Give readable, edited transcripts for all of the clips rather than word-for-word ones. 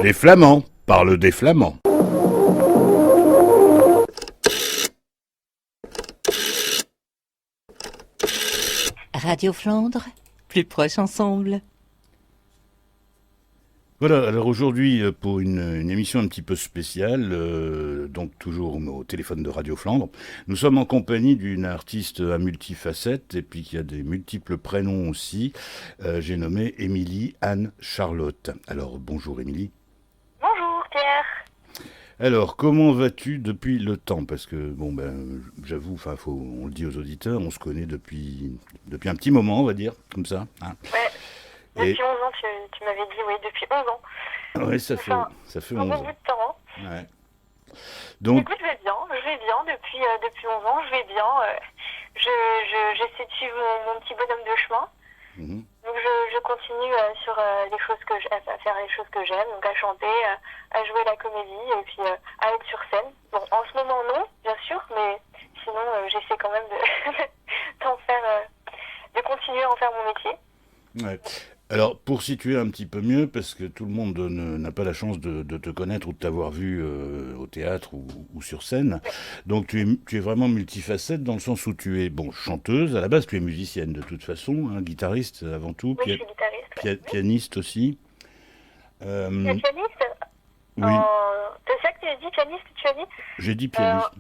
Les Flamands parlent des Flamands. Radio Flandre, plus proche ensemble. Voilà, alors aujourd'hui, pour une émission un petit peu spéciale, donc toujours au téléphone de Radio Flandre, nous sommes en compagnie d'une artiste à multifacettes et puis qui a des multiples prénoms aussi. J'ai nommé Émilie Anne Charlotte. Alors bonjour Émilie. Bonjour Pierre. Alors, comment vas-tu depuis le temps? Parce que, bon, j'avoue, on le dit aux auditeurs, on se connaît depuis un petit moment, on va dire, comme ça. Hein. Ouais, depuis 11 ans, tu m'avais dit, oui, depuis 11 ans. Oui, ça fait 11 un ans. bout de temps. Ouais. Donc, Écoute, je vais bien, depuis 11 ans, je vais bien. J'essaie de suivre mon petit bonhomme de chemin. mhm. Donc je continue sur les choses à faire les choses que j'aime, donc à chanter, à jouer la comédie et puis à être sur scène. Bon, en ce moment non, bien sûr, mais sinon j'essaie quand même de continuer à en faire mon métier. Ouais. Alors, pour situer un petit peu mieux, parce que tout le monde n'a pas la chance de te connaître ou de t'avoir vu au théâtre ou sur scène, donc tu es vraiment multifacette dans le sens où tu es, bon, chanteuse, à la base tu es musicienne de toute façon, hein, guitariste avant tout, Oui, je suis guitariste. Ouais. pianiste aussi. Tu es pianiste Oui, C'est ça que tu as dit, pianiste, tu as dit j'ai dit pianiste.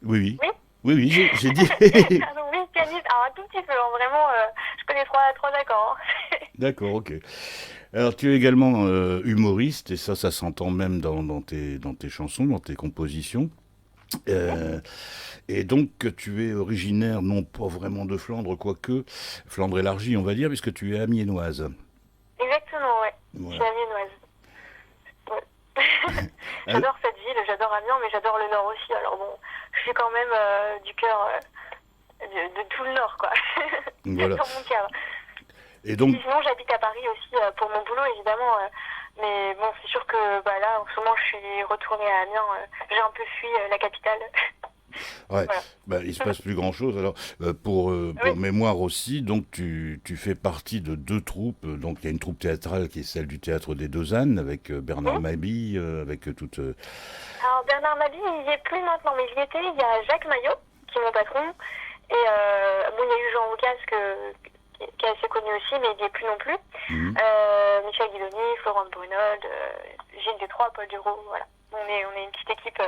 Oui, Oui. oui, j'ai dit. Pardon, oui, pianiste, alors un tout petit peu, hein, vraiment, je connais trois accords. Hein. D'accord, ok. Alors, tu es également humoriste, et ça s'entend même dans tes chansons, dans tes compositions. Euh, et donc, tu es originaire, non pas vraiment de Flandre, quoique, Flandre élargie, on va dire, puisque tu es amiénoise. Exactement, ouais. Je suis Voilà. amiénoise. Ouais. J'adore cette ville, j'adore Amiens, mais j'adore le Nord aussi. Alors bon, je suis quand même du cœur de tout le Nord, quoi. Voilà. Dans mon cœur. Et donc, Sinon, j'habite à Paris aussi pour mon boulot, évidemment. Mais bon, c'est sûr que là, en ce moment, je suis retournée à Amiens. J'ai un peu fui la capitale. ouais, Voilà. il se passe plus grand-chose. Alors, pour Oui. mémoire aussi, donc tu fais partie de deux troupes. Donc, il y a une troupe théâtrale qui est celle du Théâtre des Deux Ânes, avec Bernard Mabille, avec toute... Alors, Bernard Mabille, il n'y est plus maintenant, mais j'y étais. Il y a Jacques Maillot, qui est mon patron. Et bon, il y a eu Jean Roucas, qui est assez connu aussi, mais il n'y est plus non plus. Mhm. Michel Guidoni, Florence Brunold, Gilles Détroit, Paul Duro, voilà. On est une petite équipe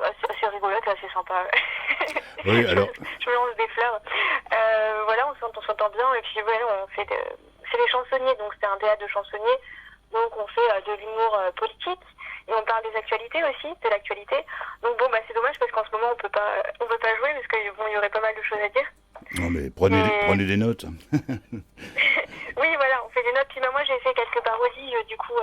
assez rigolote, assez sympa. Oui, alors... Je me lance des fleurs. Voilà, on s'entend bien, et puis voilà, c'est des chansonniers, donc c'est un théâtre de chansonniers, donc on fait de l'humour politique, et on parle des actualités aussi, de l'actualité. Donc bon, c'est dommage parce qu'en ce moment on peut pas jouer parce qu'il y aurait pas mal de choses à dire. Non, mais prenez des notes. Oui, voilà, on fait des notes. Puis moi, j'ai fait quelques parodies, du coup,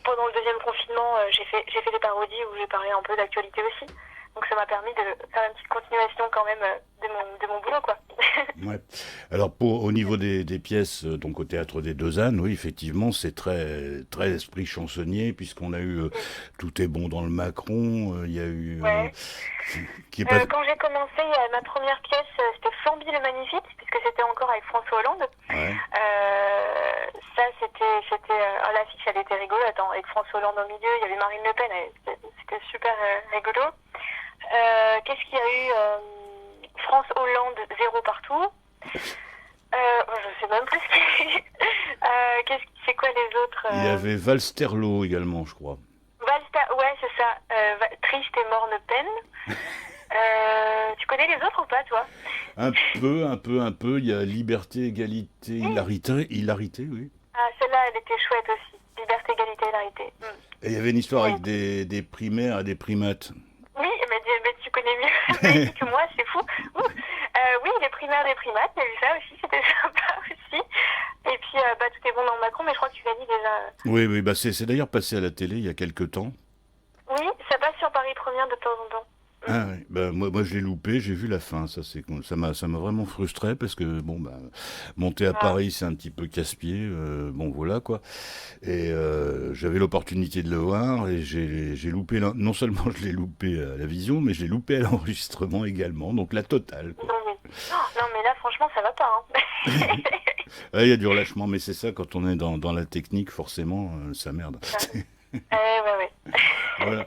pendant le deuxième confinement, j'ai fait des parodies où j'ai parlé un peu d'actualité aussi. Donc ça m'a permis de faire une petite continuation quand même de mon boulot, quoi. Ouais. Alors au niveau des pièces, donc au Théâtre des Deux Ânes, oui, effectivement, c'est très très esprit chansonnier, puisqu'on a eu Tout est bon dans le Macron, il y a eu Ouais. qui est pas... Quand j'ai commencé, ma première pièce, c'était Flamby le Magnifique, puisque c'était encore avec François Hollande. Ouais. Ça, c'était l'affiche, elle était rigolote, hein, avec François Hollande au milieu, il y avait Marine Le Pen, c'était super rigolo. Qu'est-ce qu'il y a eu France Hollande, 0 partout. Je sais même plus ce qu'il y a eu. C'est quoi les autres Il y avait Valsterlo également, je crois. Ouais, c'est ça. Triste et morne peine. Tu connais les autres ou pas, toi? Un peu. Il y a Liberté, Égalité, Hilarité, oui. Ah, celle-là, elle était chouette aussi. Liberté, égalité, hilarité. Et il y avait une histoire avec des primaires et des primates. Oui, mais tu connais mieux que moi, c'est fou. Oui, les primaires des primates, il y a eu ça aussi, c'était sympa aussi. Et puis, tout est bon dans Macron, mais je crois que tu l'as dit déjà. Oui, c'est d'ailleurs passé à la télé il y a quelque temps. Oui, ça passe sur Paris Première de temps en temps. Ah oui, moi je l'ai loupé, j'ai vu la fin, ça m'a vraiment frustré parce que monter à Paris c'est un petit peu casse-pied, bon voilà quoi. Et j'avais l'opportunité de le voir et j'ai loupé non seulement je l'ai loupé à la vision, mais je l'ai loupé à l'enregistrement également, donc la totale quoi. Non, mais là franchement ça va pas. Hein. Il y a du relâchement, mais c'est ça, quand on est dans la technique, forcément, ça merde. Ouais. Voilà.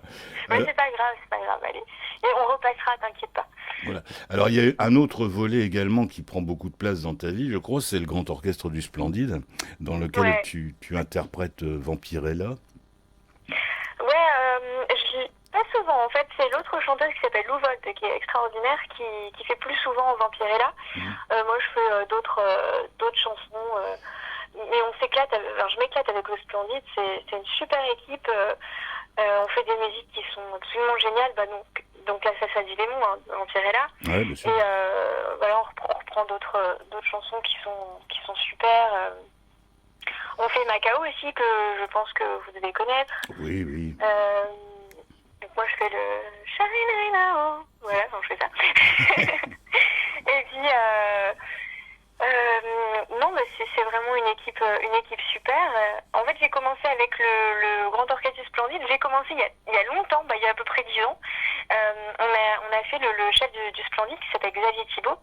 Mais Alors, c'est pas grave, allez. Et on repassera, t'inquiète pas. voilà. Alors, il y a un autre volet également qui prend beaucoup de place dans ta vie, je crois, c'est le Grand Orchestre du Splendide, dans lequel Ouais. tu interprètes Vampirella. Ouais, je pas souvent. En fait, c'est l'autre chanteuse qui s'appelle Lou Volt, qui est extraordinaire, qui fait plus souvent Vampirella. Mhm. Moi, je fais d'autres chansons. Mais on s'éclate. Alors, je m'éclate avec le Splendide. C'est une super équipe. On fait des musiques qui sont absolument géniales. Donc là, ça dit les mots, hein, Vampirella. Ouais, bien sûr. Et voilà, on reprend d'autres chansons qui sont super. On fait Macao aussi, que je pense que vous devez connaître. Oui, oui. Donc moi je fais le Shine Now. Voilà, je fais ça. Et puis non, mais c'est vraiment une équipe super. En fait, j'ai commencé avec le Grand Orchestre du Splendide. J'ai commencé il y a longtemps, il y a à peu près 10 ans. On a fait le chef du Splendide qui s'appelle Xavier Thibault,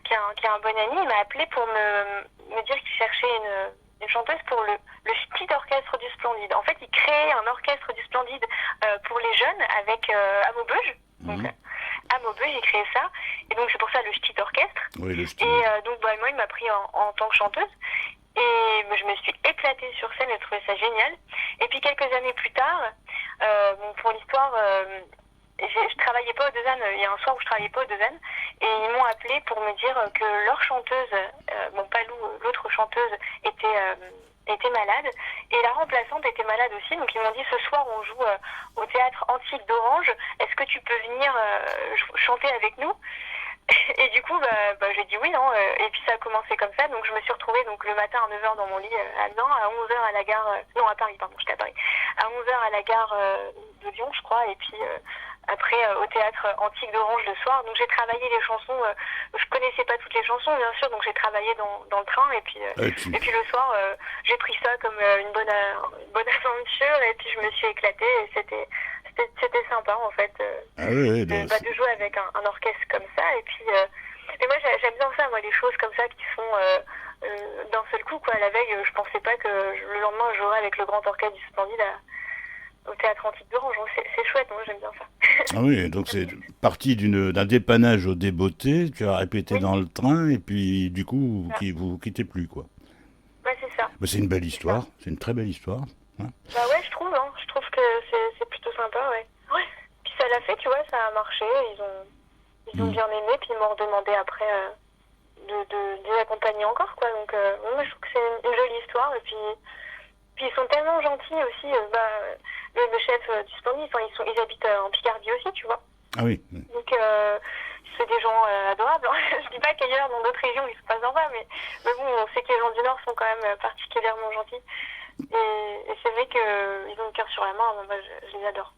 qui est un bon ami. Il m'a appelé pour me dire qu'il cherchait une chanteuse pour le petit orchestre du Splendide. En fait, il créait un orchestre du Splendide pour les jeunes avec Amo Beuge. Donc, Amo Beuge, j'ai créé ça. Et donc, c'est pour ça le petit orchestre. Oui, le style. Et donc, moi, il m'a pris en tant que chanteuse. Et je me suis éclatée sur scène, j'ai trouvé ça génial. Et puis, quelques années plus tard, pour l'histoire, je travaillais pas au Deux-Ânes. Il y a un soir où je travaillais pas au Deux-Ânes. Et ils m'ont appelé pour me dire que leur chanteuse, Palou, l'autre chanteuse, était malade. Et la remplaçante était malade aussi. Donc, ils m'ont dit, ce soir, on joue au théâtre Antique d'Orange. Est-ce que tu peux venir chanter avec nous? Et du coup, j'ai dit oui, non. Et puis ça a commencé comme ça. Donc je me suis retrouvée le matin à 9h dans mon lit à 11h à la gare. Non, à Paris, pardon, j'étais à Paris. À 11h à la gare de Lyon, je crois. Et puis après au théâtre Antique d'Orange le soir. Donc j'ai travaillé les chansons. Je connaissais pas toutes les chansons, bien sûr. Donc j'ai travaillé dans le train. Et puis le soir, j'ai pris ça comme une bonne aventure. Et puis je me suis éclatée. Et c'était sympa en fait de jouer avec un orchestre comme ça. Et puis mais moi j'aime bien ça, moi, les choses comme ça qui sont d'un seul coup, quoi. La veille, je pensais pas que le lendemain je jouerais avec le Grand Orchestre du Splendide au théâtre Antique d'Orange. Donc c'est chouette, moi j'aime bien ça. Ah oui, donc c'est parti d'un dépannage au Débeauté, tu as répété dans le train et puis du coup vous quittez plus, quoi. Ouais, c'est ça. Mais c'est une belle histoire, c'est une très belle histoire. Hein. Bah ouais, je trouve que c'est plutôt sympa, ouais. Ouais. Puis ça l'a fait, tu vois, ça a marché, ils ont bien aimé, puis ils m'ont redemandé après de les accompagner encore, quoi. Donc moi je trouve que c'est une jolie histoire. Et puis ils sont tellement gentils aussi. Le chef du Splendide, ils habitent en Picardie aussi, tu vois. Ah oui. Donc c'est des gens adorables. Je dis pas qu'ailleurs dans d'autres régions ils sont pas sympas, mais bon, on sait que les gens du Nord sont quand même particulièrement gentils. Et c'est vrai qu'ils ont le cœur sur la main. Moi, je les adore.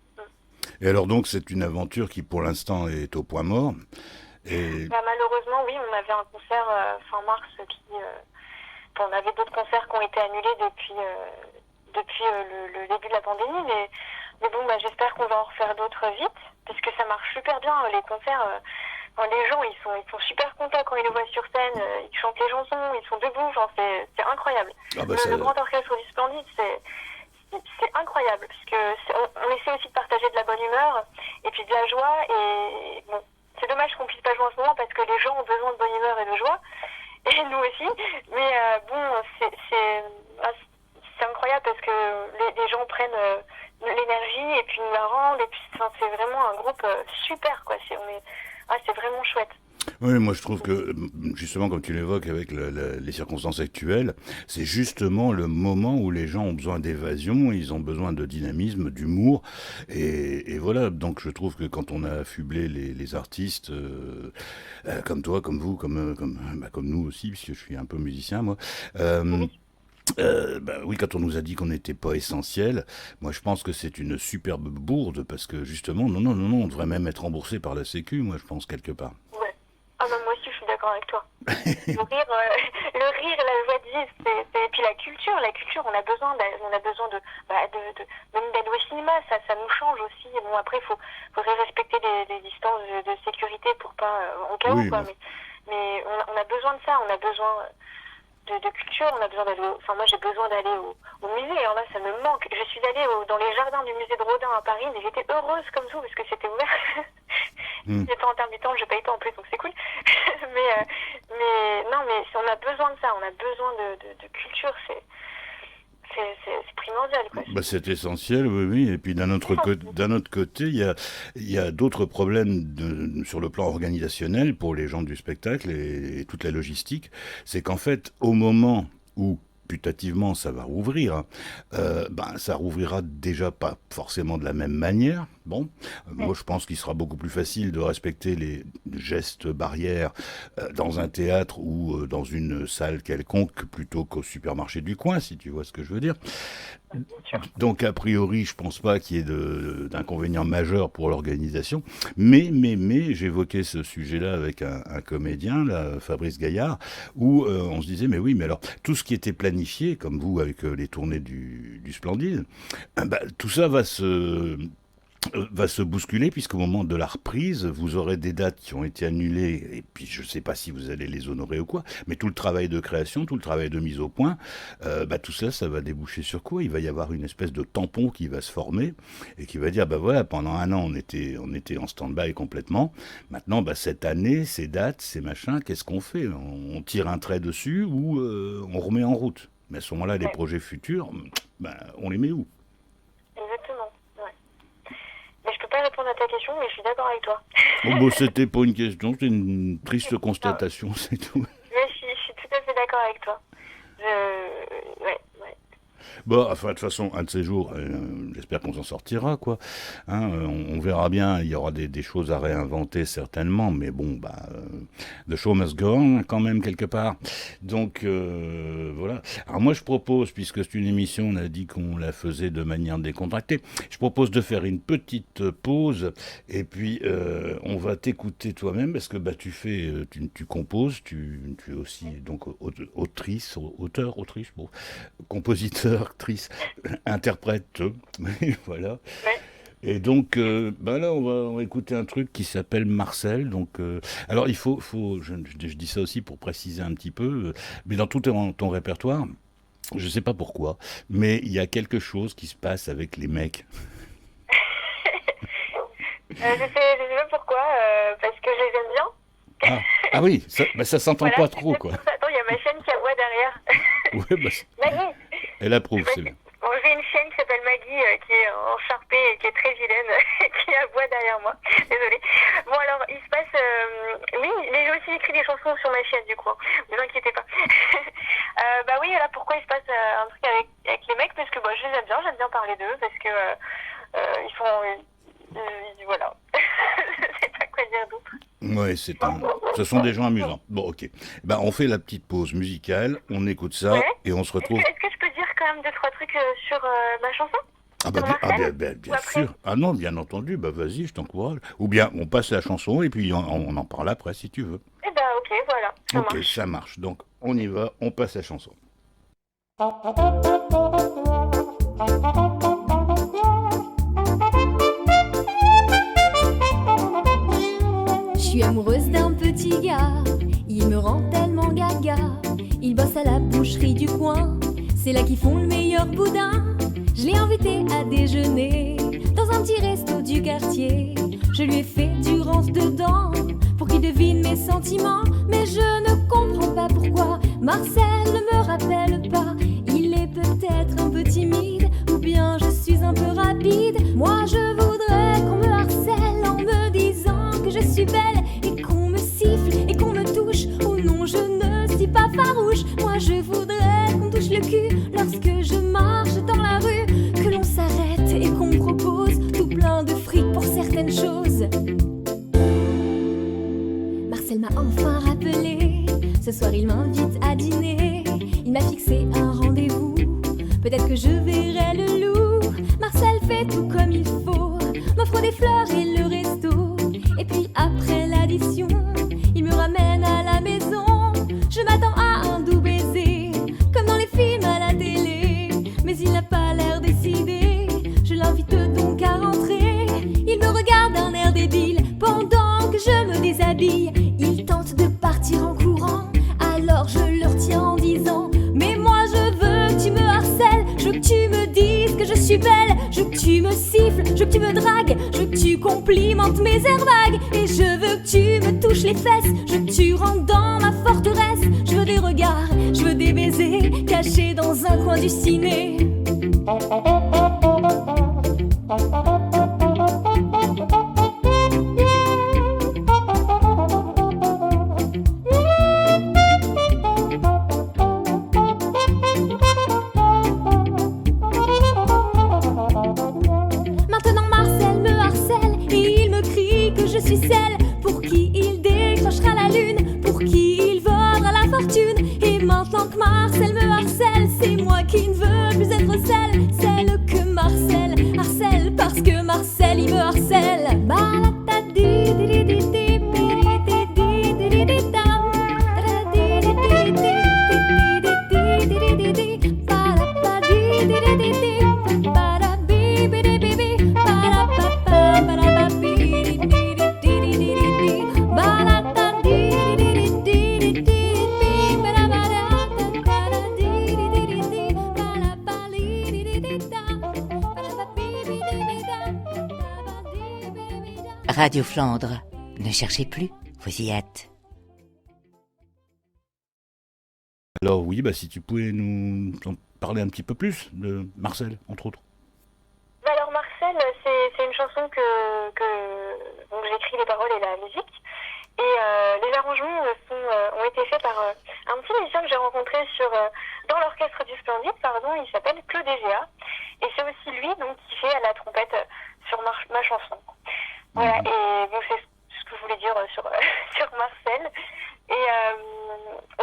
Et alors donc c'est une aventure qui pour l'instant est au point mort. Et... malheureusement, oui, on avait un concert fin mars on avait d'autres concerts qui ont été annulés depuis le début de la pandémie, mais bon, j'espère qu'on va en refaire d'autres vite, parce que ça marche super bien, les concerts. Les gens, ils sont super contents quand ils nous voient sur scène, ils chantent les chansons, ils sont debout, c'est incroyable. Le Grand Orchestre du Splendide, c'est incroyable, parce que on essaie aussi de partager de la bonne humeur et puis de la joie. Et bon, c'est dommage qu'on puisse pas jouer en ce moment parce que les gens ont besoin de bonne humeur et de joie, et nous aussi. Mais c'est incroyable parce que les gens prennent l'énergie et puis nous la rendent. Et puis c'est vraiment un groupe super, quoi. C'est vraiment chouette. Oui, moi je trouve que, justement, comme tu l'évoques avec les circonstances actuelles, c'est justement le moment où les gens ont besoin d'évasion, ils ont besoin de dynamisme, d'humour, et voilà. Donc je trouve que quand on a affublé les artistes, comme toi, comme vous, comme nous aussi, puisque je suis un peu musicien, moi, oui, quand on nous a dit qu'on n'était pas essentiel, moi je pense que c'est une superbe bourde, parce que justement, non, on devrait même être remboursé par la Sécu, moi je pense, quelque part. Ouais. Ah non, moi aussi je suis d'accord avec toi. Le rire, la joie de vivre, et puis la culture, on a besoin de même d'aller au cinéma, ça nous change aussi. Bon, après il faudrait respecter les distances de sécurité pour pas en cas où, quoi. Mais on a besoin de ça, on a besoin de culture, on a besoin d'aller enfin moi j'ai besoin d'aller au musée, alors là ça me manque. Je suis allée dans les jardins du musée de Rodin à Paris, mais j'étais heureuse comme tout parce que c'était ouvert. J'étais pas intermittent, je paye pas en plus, donc c'est cool. mais non, mais on a besoin de ça, on a besoin de culture, c'est primordial, quoi. Bah, c'est essentiel, oui, oui. Et puis d'un autre côté, il y a d'autres problèmes sur le plan organisationnel pour les gens du spectacle et toute la logistique. C'est qu'en fait, au moment où putativement ça va rouvrir, ça rouvrira déjà pas forcément de la même manière. Bon, moi je pense qu'il sera beaucoup plus facile de respecter les gestes barrières dans un théâtre ou dans une salle quelconque plutôt qu'au supermarché du coin, si tu vois ce que je veux dire. Donc a priori, je pense pas qu'il y ait d'inconvénients majeurs pour l'organisation, mais j'évoquais ce sujet-là avec un comédien, là, Fabrice Gaillard, où on se disait mais oui, mais alors tout ce qui était planifié, comme vous avec les tournées du Splendide, tout ça va se bousculer puisqu'au moment de la reprise, vous aurez des dates qui ont été annulées et puis je ne sais pas si vous allez les honorer ou quoi, mais tout le travail de création, tout le travail de mise au point, tout ça, ça va déboucher sur quoi ? Il va y avoir une espèce de tampon qui va se former et qui va dire, voilà, pendant un an, on était en stand-by complètement. Maintenant, cette année, ces dates, ces machins, qu'est-ce qu'on fait ? On tire un trait dessus ou on remet en route ? Mais à ce moment-là, les projets futurs, on les met où ? Exactement. Mais je peux pas répondre à ta question, mais je suis d'accord avec toi. C'était pas une question, c'était une triste constatation, c'est tout. Mais je suis tout à fait d'accord avec toi. Ouais. De toute façon, un de ces jours, j'espère qu'on s'en sortira, quoi. On verra bien, il y aura des choses à réinventer, certainement, mais the show must go on, quand même, quelque part. Donc, voilà. Alors moi, je propose, puisque c'est une émission, on a dit qu'on la faisait de manière décontractée, je propose de faire une petite pause, et puis on va t'écouter toi-même, parce que tu composes, tu es aussi donc autrice, compositeur, actrice, interprète, voilà. Ouais. Et donc, là, on va écouter un truc qui s'appelle Marcel. Donc, alors, il faut je dis ça aussi pour préciser un petit peu, mais dans tout ton répertoire, je sais pas pourquoi, mais il y a quelque chose qui se passe avec les mecs. Je sais pas pourquoi, parce que je les aime bien. Ah oui, ça s'entend pas trop, quoi. Attends, il y a ma chaîne qui aboie derrière. Ouais, Maggie. Elle approuve, c'est bien. Bon, j'ai une chaîne qui s'appelle Maggie, qui est en charpé et qui est très vilaine, qui aboie derrière moi. Désolée. Bon, alors, il se passe... Oui, mais j'ai aussi écrit des chansons sur ma chaîne, du coup. Ne vous inquiétez pas. Oui, là, pourquoi il se passe un truc avec les mecs ? Parce que je les aime bien, j'aime bien parler d'eux, parce que ils font... voilà. Je sais pas quoi dire d'autre. Ouais, ce sont des gens amusants. Bon, ok. On fait la petite pause musicale, on écoute ça, et on se retrouve... Est-ce que je peux dire quand même 2-3 trucs sur ma chanson ? Bien sûr. Ah non, bien entendu, vas-y, je t'encourage. Ou bien, on passe la chanson, et puis on en parle après, si tu veux. Ok, voilà, ça marche. Ok, ça marche. Donc, on y va, on passe la chanson. Je suis amoureuse d'un petit gars, il me rend tellement gaga. Il bosse à la boucherie du coin, c'est là qu'ils font le meilleur boudin. Je l'ai invité à déjeuner dans un petit resto du quartier. Je lui ai fait du rance dedans pour qu'il devine mes sentiments. Mais je ne comprends pas pourquoi Marcel ne me rappelle pas. Il est peut-être un peu timide, ou bien je suis un peu rapide. Moi je voudrais qu'on me harcèle en me disant que je suis belle, et qu'on me siffle et qu'on me touche. Oh non, je ne suis pas farouche. Moi je voudrais qu'on touche le cul lorsque je marche dans la rue, que l'on s'arrête et qu'on me propose tout plein de fric pour certaines choses. Marcel m'a enfin rappelé, ce soir il m'invite à dîner. Il m'a fixé un rendez-vous, peut-être que je verrai le loup. Marcel fait tout comme il faut, m'offre des fleurs et le resto. Et puis après l'addition, il me ramène à la maison. Je m'attends à un doux baiser, comme dans les films à la télé. Mais il n'a pas l'air décidé, je l'invite donc à rentrer. Il me regarde d'un air débile, pendant que je me déshabille. Il tente de partir en courant, alors je le retiens en disant: Je veux que tu me siffles, je veux que tu me dragues, je veux que tu complimentes mes airs vagues. Et je veux que tu me touches les fesses, je veux que tu rentres dans ma forteresse. Je veux des regards, je veux des baisers cachés dans un coin du ciné. Maintenant Marcel me harcèle et il me crie que je suis celle pour qui il décrochera la lune, pour qui il volera la fortune. Et maintenant que Marcel me harcèle, c'est moi qui ne veux plus être celle que Marcel harcèle, parce que Marcel il me harcèle. Radio Flandre, ne cherchez plus, vous y êtes. Alors oui, si tu pouvais nous en parler un petit peu plus de Marcel, entre autres. Alors Marcel, c'est une chanson donc j'ai écrit les paroles et la musique. Et les arrangements ont été faits par un petit musicien que j'ai rencontré dans l'orchestre du Splendide, il s'appelle Claude Egea. Et c'est aussi lui donc qui fait à la trompette sur ma chanson. Voilà, et bon, c'est ce que je voulais dire sur Marcel. Et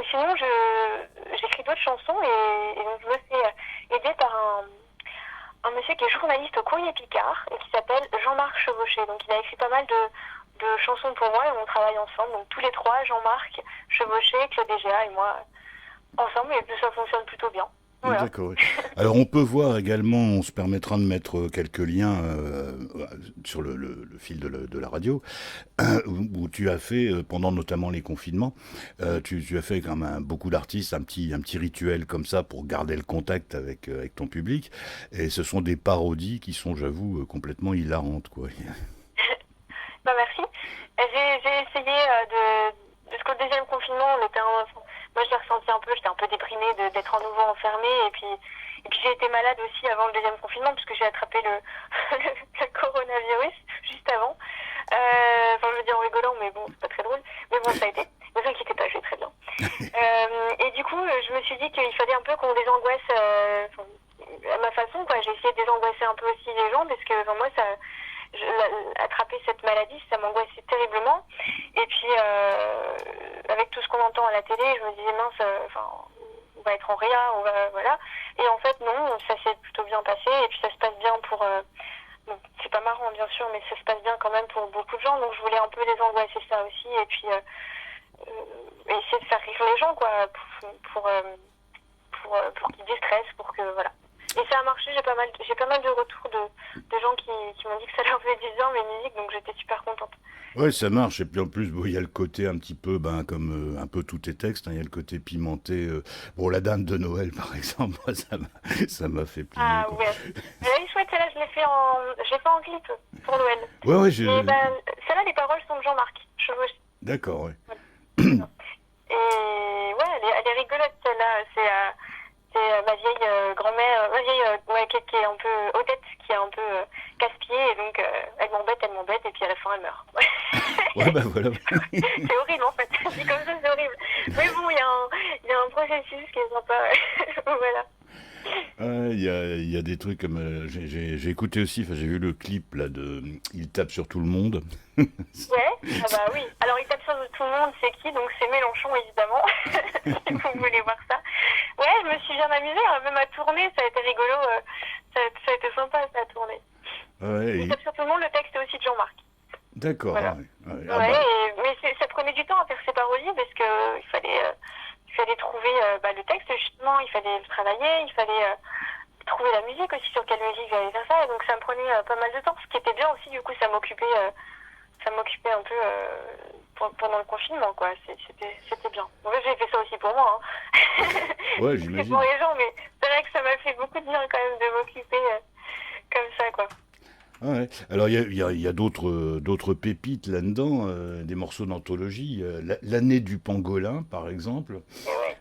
sinon, j'écris d'autres chansons et donc je me fais aider par un monsieur qui est journaliste au Courrier Picard et qui s'appelle Jean-Marc Chevauché. Donc il a écrit pas mal de chansons pour moi et on travaille ensemble. Donc tous les trois, Jean-Marc Chevauché, Claude Egea et moi, ensemble, et ça fonctionne plutôt bien. Voilà. D'accord. Oui. Alors on peut voir également, on se permettra de mettre quelques liens sur le fil de la radio, où tu as fait, pendant notamment les confinements, tu as fait quand même beaucoup d'artistes, un petit rituel comme ça pour garder le contact avec ton public. Et ce sont des parodies qui sont, j'avoue, complètement hilarantes, quoi. Merci. J'ai essayé jusqu'au deuxième confinement, moi je l'ai ressenti un peu, j'étais un peu déprimée d'être à nouveau enfermée et puis j'ai été malade aussi avant le deuxième confinement puisque j'ai attrapé le coronavirus juste avant. Je veux dire en rigolant, mais bon, c'est pas très drôle. Mais bon, ça a été. Ne vous inquiétez pas, je vais très bien. Et du coup, je me suis dit qu'il fallait un peu qu'on désangoisse à ma façon, quoi. J'ai essayé de désangoisser un peu aussi les gens parce que moi, attraper cette maladie, ça m'angoissait terriblement. Et puis, avec tout ce qu'on entend à la télé, je me disais, mince, on va être en réa, voilà. Et en fait, non, ça s'est plutôt bien passé. Et puis, ça se passe bien pour... bon, c'est pas marrant, bien sûr, mais ça se passe bien quand même pour beaucoup de gens. Donc, je voulais un peu désangoisser ça aussi. Et puis, essayer de faire rire les gens, quoi, pour qu'ils déstressent, pour que, voilà. Et ça a marché, j'ai pas mal de retours de gens qui m'ont dit que ça leur faisait du bien, mes musiques, donc j'étais super contente. Ouais, ça marche. Et puis en plus, il y a le côté un petit peu, comme un peu tous tes textes, il y a le côté pimenté. La Dame de Noël, par exemple, moi, ça m'a fait plaisir. Ah ouais. Elle est chouette, celle-là, je l'ai fait en clip pour Noël. Ouais, celle-là, les paroles sont de Jean-Marc Chevauché. D'accord, ouais. Voilà. Et ouais, elle est rigolote, celle-là. C'est ma vieille grand-mère, qui est un peu Odette, qui est un peu casse-pied, et donc elle m'embête, et puis à la fin elle meurt. Ouais, voilà. C'est horrible en fait, dit comme ça, c'est horrible. Mais bon, il y a un processus qui est sympa, voilà. Il y a des trucs comme j'ai écouté aussi, j'ai vu le clip là de Il tape sur tout le monde. Ouais, oui. Alors Il tape sur tout le monde, c'est qui? Donc c'est Mélenchon évidemment. Si vous voulez voir ça. Ouais, je me suis bien amusée, même à tourner, ça a été rigolo, ça a été sympa ça à tourner. Ouais. Il tape sur tout le monde, le texte est aussi de Jean-Marc. D'accord. Voilà. Ouais. Mais ça prenait du temps à faire ces parodies parce que il fallait trouver le texte justement, il fallait le travailler, il fallait trouver la musique aussi, sur quelle musique j'allais faire ça, et donc ça me prenait pas mal de temps, ce qui était bien aussi, du coup ça m'occupait un peu pendant le confinement, quoi. C'était bien. En fait, j'ai fait ça aussi pour moi, hein. Ouais, j'imagine. C'est pour les gens, mais c'est vrai que ça m'a fait beaucoup de bien quand même de m'occuper comme ça ça, quoi. Ah ouais. Alors il y a d'autres pépites là-dedans, des morceaux d'anthologie. L'année du pangolin, par exemple. Et ouais.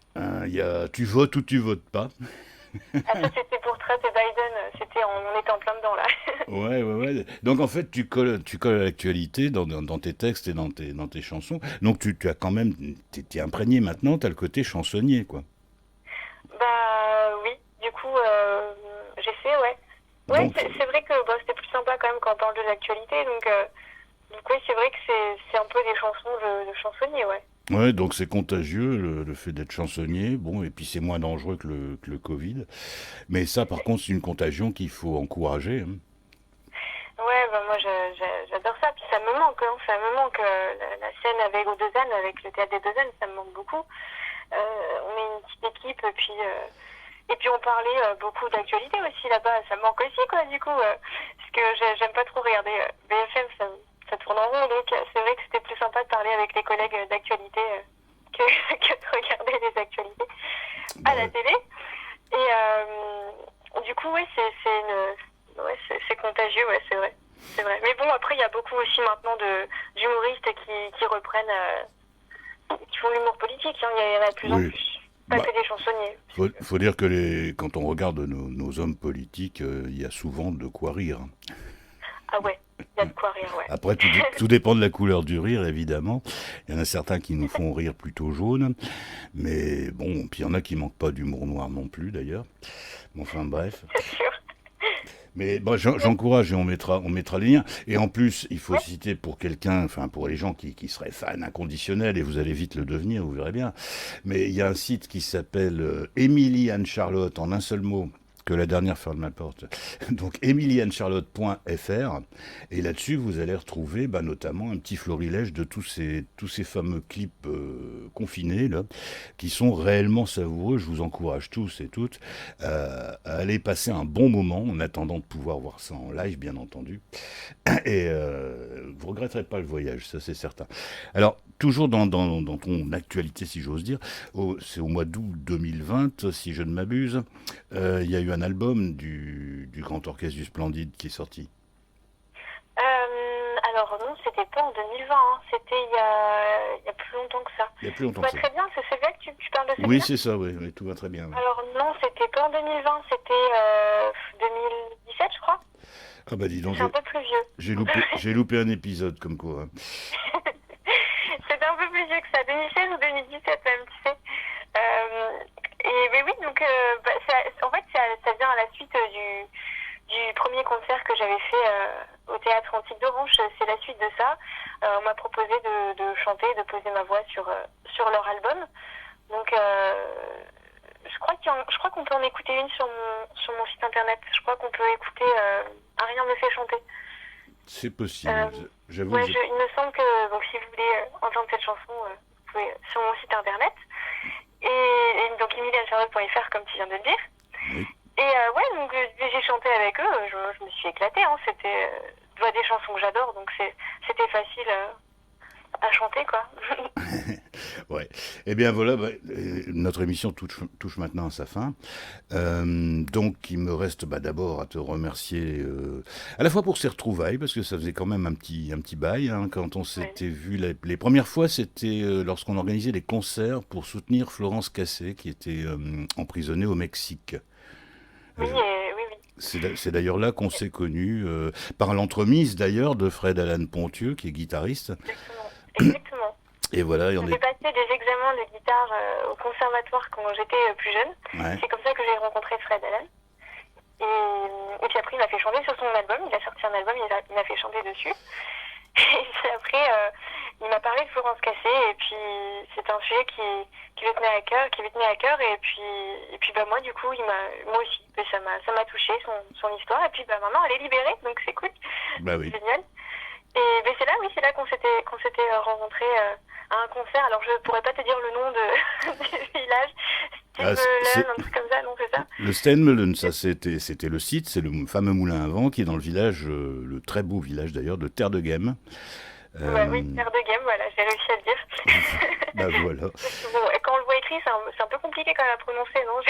Il y a Tu votes ou tu votes pas. Ah, ça, c'était pour Trump et Biden. On était en plein dedans, là. Ouais. Donc en fait, tu colles à l'actualité dans tes textes et dans tes chansons. Donc tu as quand même, t'es imprégné maintenant, t'as le côté chansonnier, quoi. Bah oui, du coup, j'essaie, ouais. Ouais, Donc, c'est vrai que c'était plus sympa quand même quand on parle de l'actualité, donc oui, c'est vrai que c'est un peu des chansons de chansonnier, ouais. ouais, donc c'est contagieux le fait d'être chansonnier. Bon, et puis c'est moins dangereux que le Covid. Mais ça, par contre, c'est une contagion qu'il faut encourager, hein. Ouais, bah moi j'adore ça, puis ça me manque, hein, ça me manque la scène avec aux Deux Ânes, avec le théâtre des Deux Ânes, ça me manque beaucoup. On est une petite équipe, et puis on parlait beaucoup d'actualité aussi là-bas, ça me manque aussi, quoi, du coup, parce que j'aime pas trop regarder BFM, ça tourne en rond, donc c'est vrai que c'était plus sympa de parler avec les collègues d'actualité que de regarder les actualités à la télé. Et du coup, oui, c'est contagieux, ouais, c'est vrai. C'est vrai. Mais bon, après, il y a beaucoup aussi maintenant d'humoristes qui reprennent, qui font l'humour politique, hein. Il y en a de plus en Oui. plus. Pas Bah, que des chansonniers. faut dire que quand on regarde nos hommes politiques, il y a souvent de quoi rire. Ah ouais, il y a de quoi rire, ouais. Après, tout dépend de la couleur du rire, évidemment. Il y en a certains qui nous font rire plutôt jaune. Mais bon, puis il y en a qui manquent pas d'humour noir non plus, d'ailleurs. Bon, enfin, bref. C'est sûr. Mais bon, j'encourage et on mettra les liens. Et en plus, il faut citer pour quelqu'un, enfin pour les gens qui seraient fans inconditionnels, et vous allez vite le devenir, vous verrez bien. Mais il y a un site qui s'appelle Émilie Anne Charlotte, en un seul mot, que la dernière ferme la porte. Donc emilieannecharlotte.fr, et là-dessus vous allez retrouver notamment un petit florilège de tous ces fameux clips confinés là, qui sont réellement savoureux. Je vous encourage tous et toutes à aller passer un bon moment en attendant de pouvoir voir ça en live, bien entendu. Et vous regretterez pas le voyage, ça c'est certain. Alors toujours dans ton actualité, si j'ose dire, c'est au mois d'août 2020, si je ne m'abuse, il y a eu un album du Grand Orchestre du Splendide qui est sorti. Alors non, c'était pas en 2020, hein. C'était il y a plus longtemps que ça. Il y a plus longtemps Tout que va ça. très bien, c'est bien que tu parles de ça. Oui, c'est ça, oui, tout va très bien. Oui. Alors non, c'était pas en 2020, c'était 2017, je crois. Ah bah dis donc, C'est un peu plus vieux. j'ai loupé un épisode comme quoi. Hein. C'était un peu plus vieux que ça, 2016 ou 2017 même, tu sais. Mais oui, donc en fait ça vient à la suite du premier concert que j'avais fait au Théâtre Antique d'Orange. C'est la suite de ça. On m'a proposé de chanter, de poser ma voix sur leur album. Donc je crois qu'on peut en écouter une sur mon site internet. Je crois qu'on peut écouter Un rien me fait chanter. C'est possible, j'avoue. Ouais, il me semble que donc si vous voulez entendre cette chanson, vous pouvez sur mon site internet. Et donc emilieannecharlotte.fr comme tu viens de le dire. Oui. Et ouais, donc j'ai chanté avec eux, je me suis éclatée, hein. C'était des chansons que j'adore, donc c'était facile à chanter, quoi. Ouais. Eh bien voilà, notre émission touche maintenant à sa fin. Donc il me reste d'abord à te remercier à la fois pour ces retrouvailles, parce que ça faisait quand même un petit bail, hein, quand on s'était vu les premières fois, c'était lorsqu'on organisait des concerts pour soutenir Florence Cassé, qui était emprisonnée au Mexique. Oui, oui. C'est d'ailleurs là qu'on s'est connus, par l'entremise d'ailleurs de Fred Alan Pontieux, qui est guitariste. Exactement. Et voilà, J'ai passé des examens de guitare au conservatoire quand j'étais plus jeune. Ouais. C'est comme ça que j'ai rencontré Fred Alan. Et puis après, il m'a fait chanter sur son album. Il a sorti un album, il m'a fait chanter dessus. Et puis après, il m'a parlé de Florence Cassé. Et puis, c'est un sujet qui lui tenait à cœur. Et puis moi, du coup, moi aussi, ça m'a touché son histoire. Et puis maintenant, elle est libérée, donc c'est cool. Bah oui. C'est génial. Et c'est là qu'on s'était rencontrés à un concert. Alors je pourrais pas te dire le nom du village. Steenmeulen, un truc comme ça, non, c'est ça? Le Steenmeulen, ça c'était le site, c'est le fameux moulin à vent qui est dans le village, le très beau village d'ailleurs de Terre de Gemme. Oui, Terre de Gemme, voilà, j'ai réussi à le dire. Bah voilà. Bon, quand on le voit Dimitri, c'est un peu compliqué quand même à prononcer, non?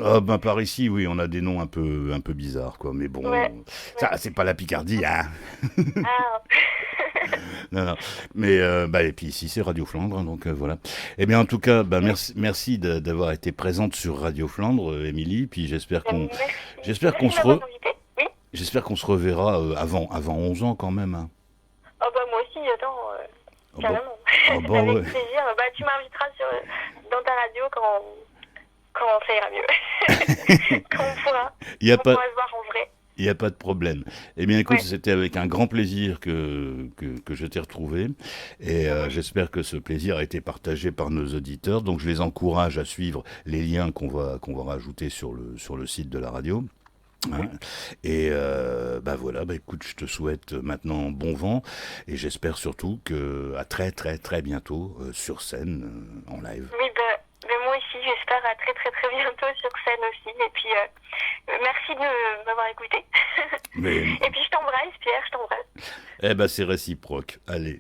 Ah, ben, par ici, oui, on a des noms un peu bizarres, quoi. Mais bon, Ouais. ça, c'est pas la Picardie, hein. Ah, Non, non. Mais, et puis ici, c'est Radio Flandre, hein, donc voilà. Eh bien, en tout cas, merci d'avoir été présente sur Radio Flandre, Émilie. Puis j'espère qu'on merci. j'espère qu'on Merci se de m'avoir invité. Oui. j'espère qu'on se reverra avant 11 ans, quand même, hein. Oh bah moi aussi, attends, Oh, carrément. Oh, bah, Avec ouais. plaisir. Bah tu m'inviteras dans ta radio quand ça ira mieux. Quand on pourra. Il y a On pas... pourra se voir en vrai. Il n'y a pas de problème. Eh bien, écoute, Ouais. c'était avec un grand plaisir que je t'ai retrouvé. Et j'espère que ce plaisir a été partagé par nos auditeurs. Donc, je les encourage à suivre les liens qu'on va rajouter sur le site de la radio. Hein. Et voilà, écoute, je te souhaite maintenant bon vent. Et j'espère surtout à très, très, très bientôt sur scène, en live. Oui, bah, moi aussi, j'espère à très très très bientôt sur scène aussi. Et puis, merci de m'avoir écouté. Mais... Et puis, je t'embrasse, Pierre, je t'embrasse. Eh ben, c'est réciproque. Allez.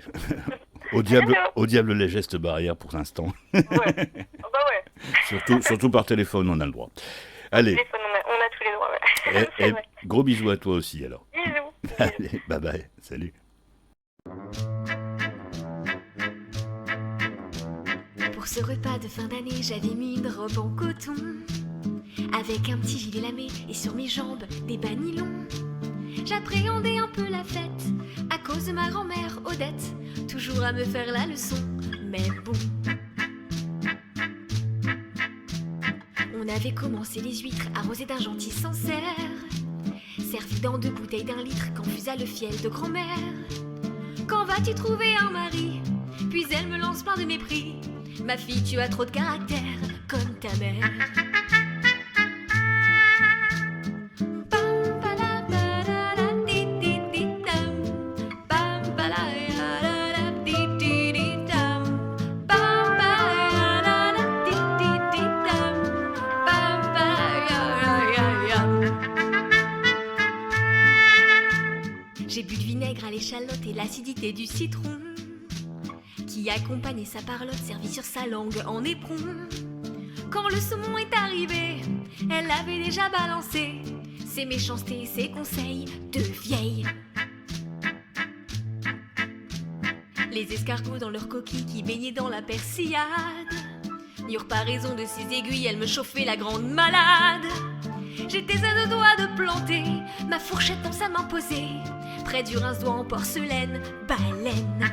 Au Bientôt. diable les gestes barrières pour l'instant. Ouais. Oh, bah ouais. Surtout par téléphone, on a le droit. Allez. Téléphone, on a tous les droits, ouais. C'est Et vrai. gros bisous à toi aussi alors. Bisous. Allez, bye bye. Salut. Pour ce repas de fin d'année, j'avais mis une robe en coton, avec un petit gilet lamé et sur mes jambes des bas nylons. J'appréhendais un peu la fête à cause de ma grand-mère Odette, toujours à me faire la leçon, mais bon. On avait commencé les huîtres arrosées d'un gentil Sancerre, servi dans 2 bouteilles d'1 litre qu'enfusa le fiel de grand-mère. Quand vas-tu trouver un mari? Puis elle me lance plein de mépris. Ma fille, tu as trop de caractère, comme ta mère. J'ai bu du vinaigre à l'échalote et l'acidité du citron qui accompagnait sa parlotte servie sur sa langue en éperon. Quand le saumon est arrivé, elle avait déjà balancé ses méchancetés et ses conseils de vieille. Les escargots dans leurs coquilles qui baignaient dans la persillade n'eurent pas raison de ses aiguilles, elle me chauffait la grande malade. J'étais à 2 doigts de planter ma fourchette dans sa main posée près du rince-doigt en porcelaine, baleine.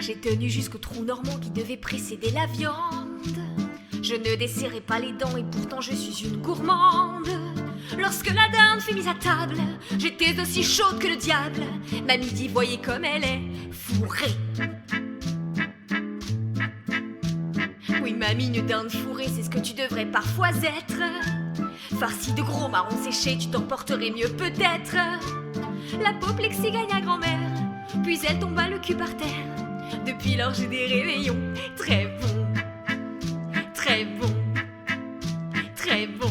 J'ai tenu jusqu'au trou normand qui devait précéder la viande. Je ne desserrai pas les dents et pourtant je suis une gourmande. Lorsque la dinde fut mise à table, j'étais aussi chaude que le diable. Mamie dit, voyez comme elle est fourrée. Oui, mamie, une dinde fourrée, c'est ce que tu devrais parfois être. Farcie de gros marrons séchés, tu t'en porterais mieux peut-être. L'apoplexie gagna grand-mère, puis elle tomba le cul par terre. Depuis lors j'ai des réveillons très bons, très bons, très bons.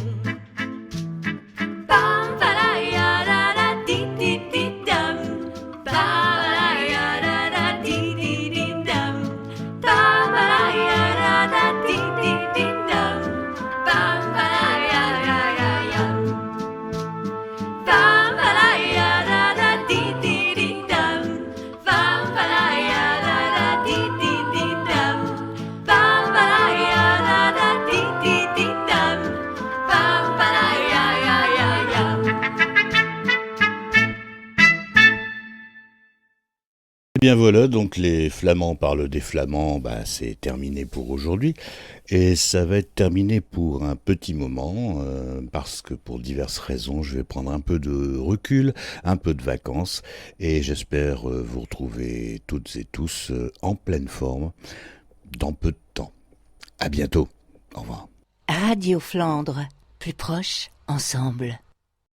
Bam bala ya da da di di di dam, bam bala ya da da di di di dam, bam bala ya da da di di di dam, bam bala ya ya ya ya, bam bala ya da da di di di dam, bam bala ya da da di di di dam, bam bala ya da da di di di dam, bam bala ya ya ya ya. Eh bien voilà, donc les Flamands parlent des Flamands, c'est terminé pour aujourd'hui. Et ça va être terminé pour un petit moment, parce que pour diverses raisons, je vais prendre un peu de recul, un peu de vacances, et j'espère vous retrouver toutes et tous en pleine forme dans peu de temps. À bientôt. Au revoir. Radio Flandre, plus proche, ensemble.